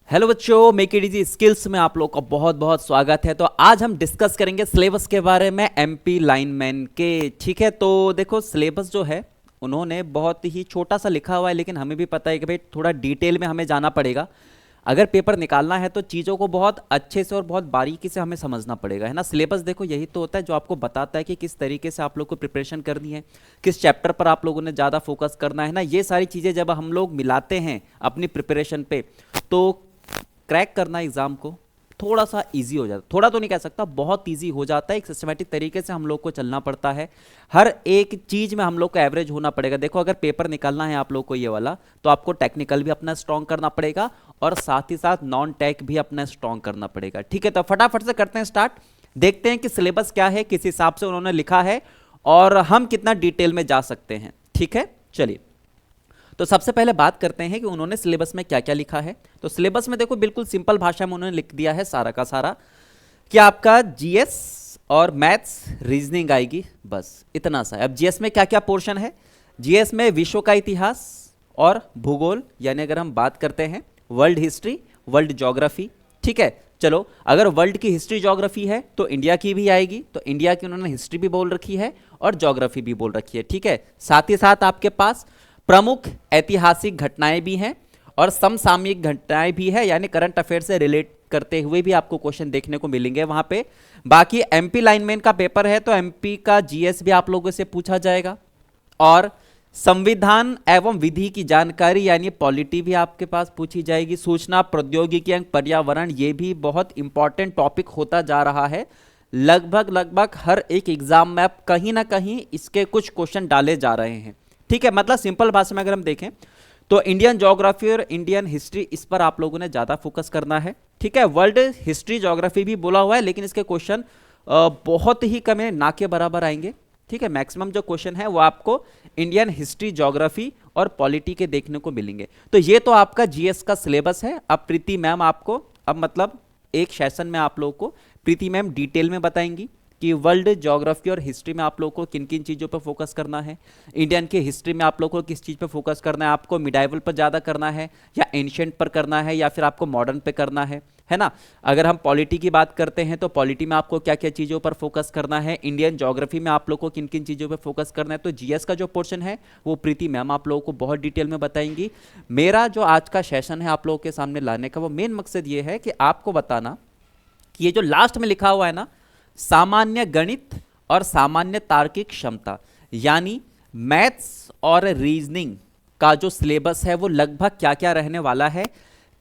Hello बच्चों, make it easy skills में आप लोग का बहुत बहुत स्वागत है। तो आज हम डिस्कस करेंगे सिलेबस के बारे में एमपी लाइनमैन के। ठीक है, तो देखो सिलेबस जो है उन्होंने बहुत ही छोटा सा लिखा हुआ है, लेकिन हमें भी पता है कि भाई थोड़ा डिटेल में हमें जाना पड़ेगा। अगर पेपर निकालना है तो चीज़ों को बहुत अच्छे से और बहुत बारीकी से हमें समझना पड़ेगा, है ना। सिलेबस देखो यही तो होता है जो आपको बताता है कि किस तरीके से आप लोग को प्रिपरेशन करनी है, किस चैप्टर पर आप लोगों ने ज़्यादा फोकस करना है ना। ये सारी चीज़ें जब हम लोग मिलाते हैं अपनी प्रिपरेशन पे तो क्रैक करना एग्जाम को थोड़ा सा इजी हो जाता है। थोड़ा तो नहीं कह सकता, बहुत इजी हो जाता है। एक सिस्टमेटिक तरीके से हम लोग को चलना पड़ता है, हर एक चीज में हम लोग को एवरेज होना पड़ेगा। देखो अगर पेपर निकालना है आप लोग को ये वाला, तो आपको टेक्निकल भी अपना स्ट्रॉन्ग करना पड़ेगा और साथ ही साथ नॉन टेक भी अपना स्ट्रॉन्ग करना पड़ेगा। ठीक है, तो फटाफट से करते हैं स्टार्ट। देखते हैं कि सिलेबस क्या है, किस हिसाब से उन्होंने लिखा है और हम कितना डिटेल में जा सकते हैं। ठीक है, चलिए तो सबसे पहले बात करते हैं कि उन्होंने सिलेबस में क्या क्या लिखा है। तो सिलेबस में देखो बिल्कुल सिंपल भाषा में उन्होंने लिख दिया है सारा का सारा कि आपका जीएस और मैथ्स रीजनिंग आएगी, बस इतना सा। अब जीएस में क्या क्या पोर्शन है, जीएस में विश्व का इतिहास और भूगोल, यानी अगर हम बात करते हैं वर्ल्ड हिस्ट्री, वर्ल्ड ज्योग्राफी। ठीक है, चलो अगर वर्ल्ड की हिस्ट्री ज्योग्राफी है तो इंडिया की भी आएगी, तो इंडिया की उन्होंने हिस्ट्री भी बोल रखी है और ज्योग्राफी भी बोल रखी है। ठीक है, साथ ही साथ आपके पास प्रमुख ऐतिहासिक घटनाएं भी हैं और समसामयिक घटनाएं भी है, यानी करंट अफेयर से रिलेट करते हुए भी आपको क्वेश्चन देखने को मिलेंगे वहां पे। बाकी एमपी लाइनमैन का पेपर है तो एमपी का जीएस भी आप लोगों से पूछा जाएगा और संविधान एवं विधि की जानकारी यानी पॉलिटी भी आपके पास पूछी जाएगी। सूचना प्रौद्योगिकी एवं पर्यावरण, ये भी बहुत इंपॉर्टेंट टॉपिक होता जा रहा है। लगभग लगभग हर एक एग्जाम में कहीं ना कहीं इसके कुछ क्वेश्चन डाले जा रहे हैं। ठीक है, मतलब सिंपल भाषा में अगर हम देखें तो इंडियन ज्योग्राफी और इंडियन हिस्ट्री, इस पर आप लोगों ने ज़्यादा फोकस करना है। ठीक है, वर्ल्ड हिस्ट्री ज्योग्राफी भी बोला हुआ है, लेकिन इसके क्वेश्चन बहुत ही कम है, ना के बराबर आएंगे। ठीक है, मैक्सिमम जो क्वेश्चन है वो आपको इंडियन हिस्ट्री ज्योग्राफी और पॉलिटी के देखने को मिलेंगे। तो ये तो आपका जीएस का सिलेबस है। अब प्रीति मैम आपको अब मतलब एक सेशन में आप लोगों को प्रीति मैम डिटेल में बताएंगी कि वर्ल्ड ज्योग्राफी और हिस्ट्री में आप लोगों को किन किन चीज़ों पर फोकस करना है, इंडियन की हिस्ट्री में आप लोगों को किस चीज़ पर फोकस करना है, आपको मिडाइवल पर ज़्यादा करना है या एंशिएंट पर करना है या फिर आपको मॉडर्न पे करना है ना। अगर हम पॉलिटी की बात करते हैं तो पॉलिटी में आपको क्या क्या चीज़ों पर फोकस करना है, इंडियन ज्योग्राफी में आप लोग को किन किन चीज़ों पर फोकस करना है। तो जीएस का जो पोर्शन है वो प्रीति मैम आप लोगों को बहुत डिटेल में बताएंगी। मेरा जो आज का सेशन है आप लोगों के सामने लाने का वो मेन मकसद ये है कि आपको बताना कि ये जो लास्ट में लिखा हुआ है ना, सामान्य गणित और सामान्य तार्किक क्षमता, यानी मैथ्स और रीजनिंग का जो सिलेबस है वो लगभग क्या क्या रहने वाला है,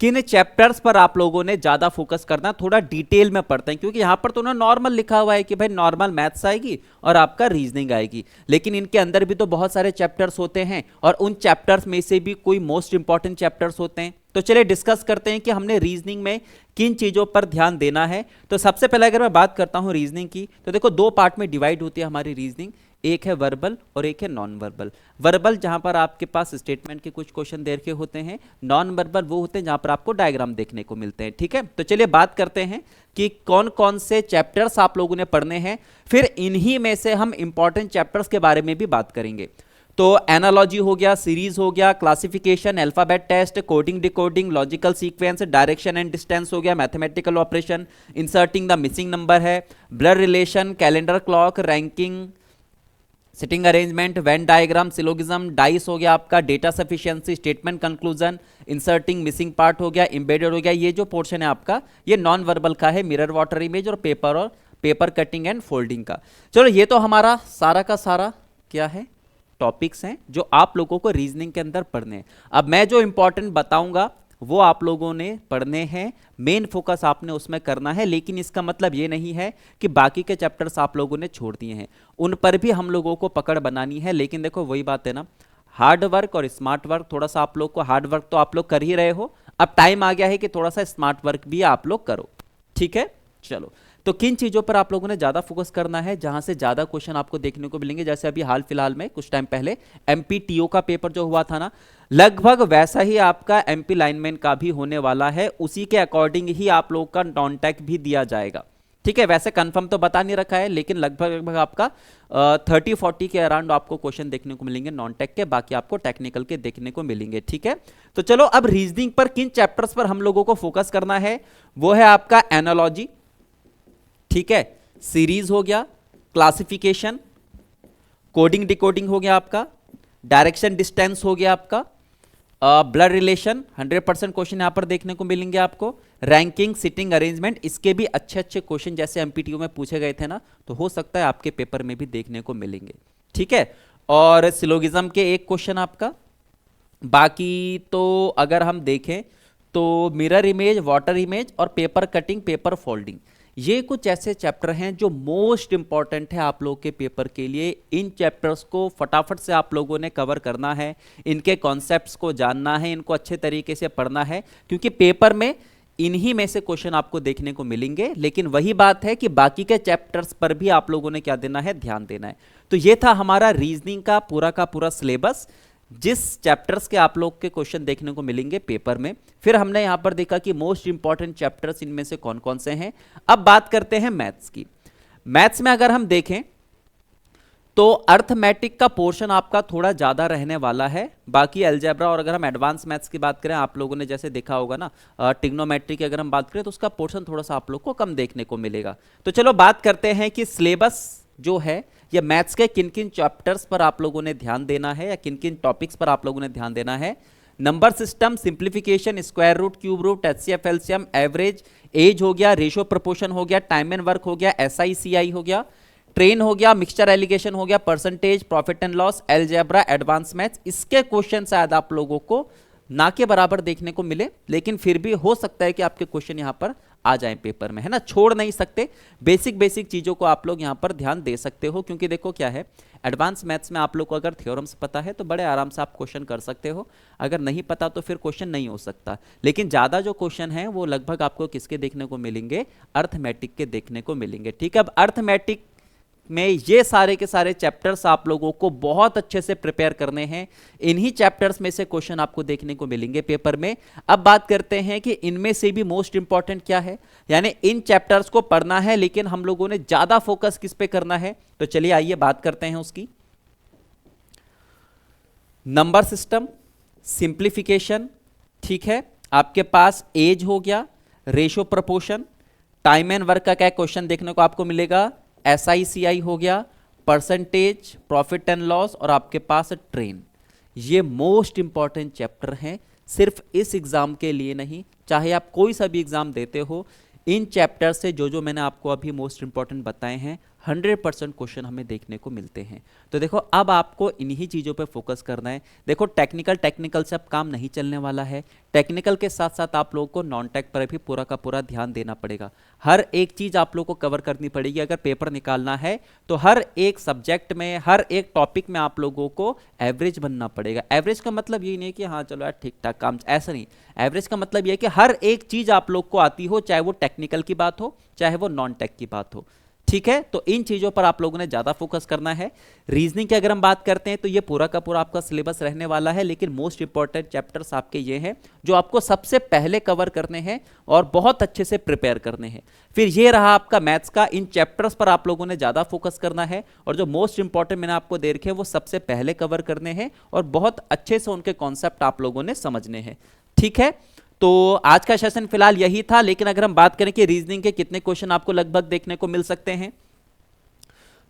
किन चैप्टर्स पर आप लोगों ने ज्यादा फोकस करना, थोड़ा डिटेल में पढ़ते हैं। क्योंकि यहां पर तो उन्होंने नॉर्मल लिखा हुआ है कि भाई नॉर्मल मैथ्स आएगी और आपका रीजनिंग आएगी, लेकिन इनके अंदर भी तो बहुत सारे चैप्टर्स होते हैं और उन चैप्टर्स में से भी कोई मोस्ट इंपॉर्टेंट चैप्टर्स होते हैं। तो चलिए डिस्कस करते हैं कि हमने रीजनिंग में किन चीजों पर ध्यान देना है। तो सबसे पहले अगर मैं बात करता हूं रीजनिंग की, तो देखो दो पार्ट में डिवाइड होती है हमारी रीजनिंग, एक है वर्बल और एक है नॉन वर्बल। वर्बल जहां पर आपके पास स्टेटमेंट के कुछ क्वेश्चन दे रखे होते हैं, नॉन वर्बल वो होते हैं जहां पर आपको डायग्राम देखने को मिलते हैं। ठीक है, तो चलिए बात करते हैं कि कौन कौन से चैप्टर्स आप लोगों ने पढ़ने हैं, फिर इन्हीं में से हम इंपॉर्टेंट चैप्टर्स के बारे में भी बात करेंगे। तो एनालॉजी हो गया, सीरीज हो गया, classification, alphabet test, coding decoding, logical sequence, direction and distance हो गया, mathematical operation, inserting the missing number है, blood relation, calendar clock, ranking, sitting arrangement, Venn diagram, syllogism, dice हो गया आपका, data sufficiency, statement conclusion, inserting missing part हो गया, embedded हो गया। ये जो पोर्शन है आपका ये नॉन वर्बल का है, मिरर वाटर इमेज और पेपर कटिंग एंड फोल्डिंग का। चलो ये तो हमारा सारा का सारा क्या है, टॉपिक्स हैं जो आप लोगों को रीजनिंग के अंदर पढ़ने हैं। अब मैं जो इंपॉर्टेंट बताऊंगा वो आप लोगों ने पढ़ने हैं, मेन फोकस आपने उसमें करना है, लेकिन इसका मतलब ये नहीं है कि बाकी के चैप्टर्स आप लोगों ने छोड़ दिए हैं, उन पर भी हम लोगों को पकड़ बनानी है। लेकिन देखो वही बात है ना, हार्ड वर्क और स्मार्ट वर्क, थोड़ा सा आप लोग को हार्ड वर्क तो आप लोग कर ही रहे हो, अब टाइम आ गया है कि थोड़ा सा स्मार्ट वर्क भी आप लोग करो। ठीक है, चलो तो किन चीज़ों पर आप लोगों ने ज़्यादा फोकस करना है, जहां से ज़्यादा क्वेश्चन आपको देखने को मिलेंगे। जैसे अभी हाल फिलहाल में कुछ टाइम पहले एमपीटीओ का पेपर जो हुआ था ना, लगभग वैसा ही आपका एमपी लाइनमैन का भी होने वाला है, उसी के अकॉर्डिंग ही आप लोग का नॉन टेक भी दिया जाएगा। ठीक है, वैसे कंफर्म तो बता नहीं रखा है, लेकिन लगभग लगभग आपका 30-40 के अराउंड आपको क्वेश्चन देखने को मिलेंगे नॉन टेक के, बाकी आपको टेक्निकल के देखने को मिलेंगे। ठीक है, तो चलो अब रीजनिंग पर किन चैप्टर्स पर हम लोगों को फोकस करना है, वो है आपका एनालॉजी, ठीक है, सीरीज हो गया, क्लासिफिकेशन, कोडिंग डिकोडिंग हो गया आपका, डायरेक्शन डिस्टेंस हो गया आपका, ब्लड रिलेशन 100% क्वेश्चन यहां पर देखने को मिलेंगे आपको, रैंकिंग, सिटिंग अरेंजमेंट, इसके भी अच्छे अच्छे क्वेश्चन जैसे एमपीटीयू में पूछे गए थे ना, तो हो सकता है आपके पेपर में भी देखने को मिलेंगे। ठीक है, और सिलोगिज्म के एक क्वेश्चन आपका। बाकी तो अगर हम देखें तो मिरर इमेज, वाटर इमेज और पेपर कटिंग, पेपर फोल्डिंग, ये कुछ ऐसे चैप्टर हैं जो मोस्ट इंपॉर्टेंट है आप लोग के पेपर के लिए। इन चैप्टर्स को फटाफट से आप लोगों ने कवर करना है, इनके कॉन्सेप्ट्स को जानना है, इनको अच्छे तरीके से पढ़ना है, क्योंकि पेपर में इन्हीं में से क्वेश्चन आपको देखने को मिलेंगे। लेकिन वही बात है कि बाकी के चैप्टर्स पर भी आप लोगों ने क्या देना है, ध्यान देना है। तो ये था हमारा रीजनिंग का पूरा सिलेबस, जिस चैप्टर्स के आप लोग के क्वेश्चन देखने को मिलेंगे पेपर में। फिर हमने यहां पर देखा कि मोस्ट इंपॉर्टेंट चैप्टर्स इनमें से कौन कौन से हैं। अब बात करते हैं मैथ्स की। मैथ्स में अगर हम देखें तो अर्थमेटिक का पोर्शन आपका थोड़ा ज्यादा रहने वाला है, बाकी अलजेब्रा और अगर हम एडवांस मैथ्स की बात करें, आप लोगों ने जैसे देखा होगा ना, ट्रिग्नोमेट्री की अगर हम बात करें तो उसका पोर्शन थोड़ा सा आप लोग को कम देखने को मिलेगा। तो चलो बात करते हैं कि सिलेबस जो है या मैथ्स के किन किन चैप्टर्स पर आप लोगों ने ध्यान देना है या किन किन टॉपिक्स पर आप लोगों ने ध्यान देना है। Number system, simplification, square root, cube root, HCF, LCM, average, age हो गया, रेशियो प्रोपोर्शन हो गया, टाइम एंड वर्क हो गया, एसआई सीआई हो गया, ट्रेन हो गया, मिक्सचर एलिगेशन हो गया, percentage, profit and loss, algebra, advance maths. इसके क्वेश्चन शायद आप लोगों को ना के बराबर देखने को मिले, लेकिन फिर भी हो सकता है कि आपके क्वेश्चन यहां पर आ जाएं पेपर में, है ना, छोड़ नहीं सकते। बेसिक चीजों को आप लोग यहां पर ध्यान दे सकते हो, क्योंकि देखो क्या है, एडवांस मैथ्स में आप लोग को अगर थ्योरम्स पता है तो बड़े आराम से आप क्वेश्चन कर सकते हो, अगर नहीं पता तो फिर क्वेश्चन नहीं हो सकता। लेकिन ज्यादा जो क्वेश्चन है वो लगभग आपको किसके देखने को मिलेंगे, अर्थमेटिक के देखने को मिलेंगे। ठीक है, अब अर्थमेटिक में ये सारे के सारे चैप्टर्स आप लोगों को बहुत अच्छे से प्रिपेयर करने हैं। इन्हीं चैप्टर्स में से क्वेश्चन आपको देखने को मिलेंगे पेपर में। अब बात करते हैं कि इनमें से भी मोस्ट इंपॉर्टेंट क्या है, यानी इन चैप्टर्स को पढ़ना है लेकिन हम लोगों ने ज्यादा फोकस किस पे करना है, तो चलिए आइए बात करते हैं उसकी। नंबर सिस्टम, सिंप्लीफिकेशन, ठीक है, आपके पास एज हो गया, ratio proportion, time and work का क्या क्वेश्चन देखने को आपको मिलेगा, SICI हो गया, परसेंटेज, प्रॉफिट एंड लॉस और आपके पास ट्रेन। ये मोस्ट इंपॉर्टेंट चैप्टर हैं, सिर्फ इस एग्जाम के लिए नहीं, चाहे आप कोई सा भी एग्जाम देते हो, इन चैप्टर से जो मैंने आपको अभी मोस्ट इंपॉर्टेंट बताए हैं 100% क्वेश्चन हमें देखने को मिलते हैं। तो देखो अब आपको इन्हीं चीज़ों पे फोकस करना है। देखो टेक्निकल से अब काम नहीं चलने वाला है, टेक्निकल के साथ साथ आप लोगों को नॉन टेक पर भी पूरा का पूरा ध्यान देना पड़ेगा। हर एक चीज़ आप लोगों को कवर करनी पड़ेगी अगर पेपर निकालना है, तो हर एक सब्जेक्ट में, हर एक टॉपिक में आप लोगों को एवरेज बनना पड़ेगा। एवरेज का मतलब ये नहीं कि हाँ चलो यार ठीक ठाक काम, ऐसा नहीं। एवरेज का मतलब ये है कि हर एक चीज़ आप लोग को आती हो, चाहे वो टेक्निकल की बात हो चाहे वो नॉन टेक की बात हो। ठीक है, तो इन चीजों पर आप लोगों ने ज्यादा फोकस करना है। रीजनिंग की अगर हम बात करते हैं तो ये पूरा का पूरा आपका सिलेबस रहने वाला है, लेकिन मोस्ट इंपॉर्टेंट चैप्टर्स आपके ये हैं जो आपको सबसे पहले कवर करने हैं और बहुत अच्छे से प्रिपेयर करने हैं। फिर ये रहा आपका मैथ्स का, इन चैप्टर्स पर आप लोगों ने ज्यादा फोकस करना है और जो मोस्ट इंपॉर्टेंट मैंने आपको दे रखे हैं वो सबसे पहले कवर करने हैं और बहुत अच्छे से उनके कॉन्सेप्ट आप लोगों ने समझने हैं। ठीक है, तो आज का सेशन फिलहाल यही था, लेकिन अगर हम बात करें कि रीजनिंग के कितने क्वेश्चन आपको लगभग देखने को मिल सकते हैं,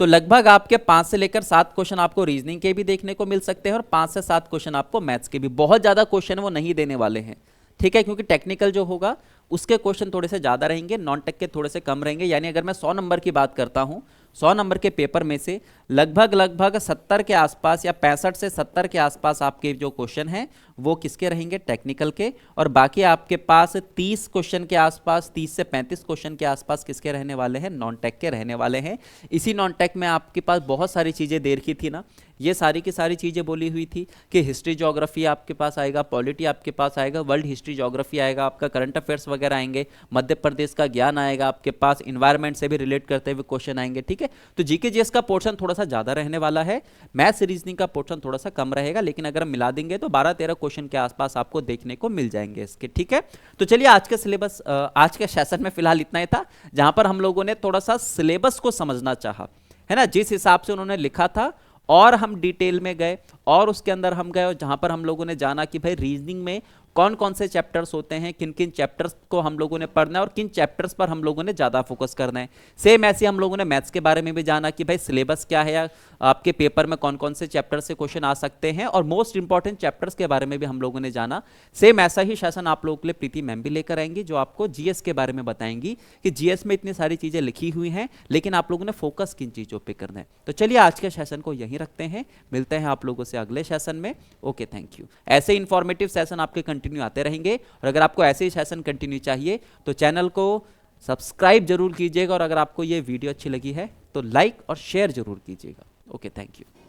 तो लगभग आपके 5 से लेकर 7 क्वेश्चन आपको रीजनिंग के भी देखने को मिल सकते हैं और 5 से 7 क्वेश्चन आपको मैथ्स के भी। बहुत ज्यादा क्वेश्चन वो नहीं देने वाले हैं, ठीक है, क्योंकि टेक्निकल जो होगा उसके क्वेश्चन थोड़े से ज्यादा रहेंगे, नॉन टेक के थोड़े से कम रहेंगे। यानी अगर मैं 100 नंबर की बात करता हूं, 100 नंबर के पेपर में से लगभग 70 के आसपास या 65 से 70 के आसपास आपके जो क्वेश्चन हैं वो किसके रहेंगे, टेक्निकल के, और बाकी आपके पास 30 क्वेश्चन के आसपास, 30 से 35 क्वेश्चन के आसपास किसके रहने वाले हैं, नॉन टेक के रहने वाले हैं। इसी नॉन टेक में आपके पास बहुत सारी चीज़ें दे रखी थी ना, ये सारी की सारी चीज़ें बोली हुई थी कि हिस्ट्री ज्योग्राफी आपके पास आएगा, पॉलिटी आपके पास आएगा, वर्ल्ड हिस्ट्री ज्योग्राफी आएगा, आपका करंट अफेयर्स वगैरह वगैरह आएंगे, मध्य प्रदेश का ज्ञान आएगा आपके पास, इन्वायरमेंट से भी रिलेट करते हुए क्वेश्चन आएंगे, ठीक है। तो जीके जीएस का पोर्शन थोड़ा सा ज़्यादा रहने वाला है, मैथ्स रीजनिंग का पोर्शन थोड़ा सा कम रहेगा, लेकिन अगर हम मिला देंगे तो 12-13 क्वेश्चन के आसपास आपको देखने को मिल जाएंगे इसके, ठीक है। तो चलिए आज के सिलेबस, आज के सेशन में फिलहाल इतना ही था, जहां पर हम लोगों ने थोड़ा सा सिलेबस को समझना चाहा, है ना, जिस हिसाब से उन्होंने लिखा था, और हम डिटेल में गए और उसके अंदर हम गए, जहां पर हम लोगों ने जाना कि भाई रीजनिंग में कौन कौन से चैप्टर्स होते हैं, किन किन चैप्टर्स को हम लोगों ने पढ़ना है और किन चैप्टर्स पर हम लोगों ने ज़्यादा फोकस करना है। सेम ऐसे हम लोगों ने मैथ्स के बारे में भी जाना कि भाई सिलेबस क्या है, आपके पेपर में कौन कौन से चैप्टर से क्वेश्चन आ सकते हैं, और मोस्ट इंपॉर्टेंट चैप्टर्स के बारे में भी हम लोगों ने जाना। सेम ऐसा ही सेशन आप लोगों के लिए प्रीति मैम भी लेकर आएंगी, जो आपको जीएस के बारे में बताएंगी कि जीएस में इतनी सारी चीज़ें लिखी हुई हैं, लेकिन आप लोगों ने फोकस किन चीज़ों पर करना है। तो चलिए आज के सेशन को यहीं रखते हैं, मिलते हैं आप लोगों से अगले सेशन में। Okay, thank you. ऐसे इंफॉर्मेटिव सेशन आपके कंटिन्यू आते रहेंगे, और अगर आपको ऐसे ही सेशन कंटिन्यू चाहिए तो चैनल को सब्सक्राइब जरूर कीजिएगा, और अगर आपको ये वीडियो अच्छी लगी है तो लाइक और शेयर जरूर कीजिएगा। Okay, thank you.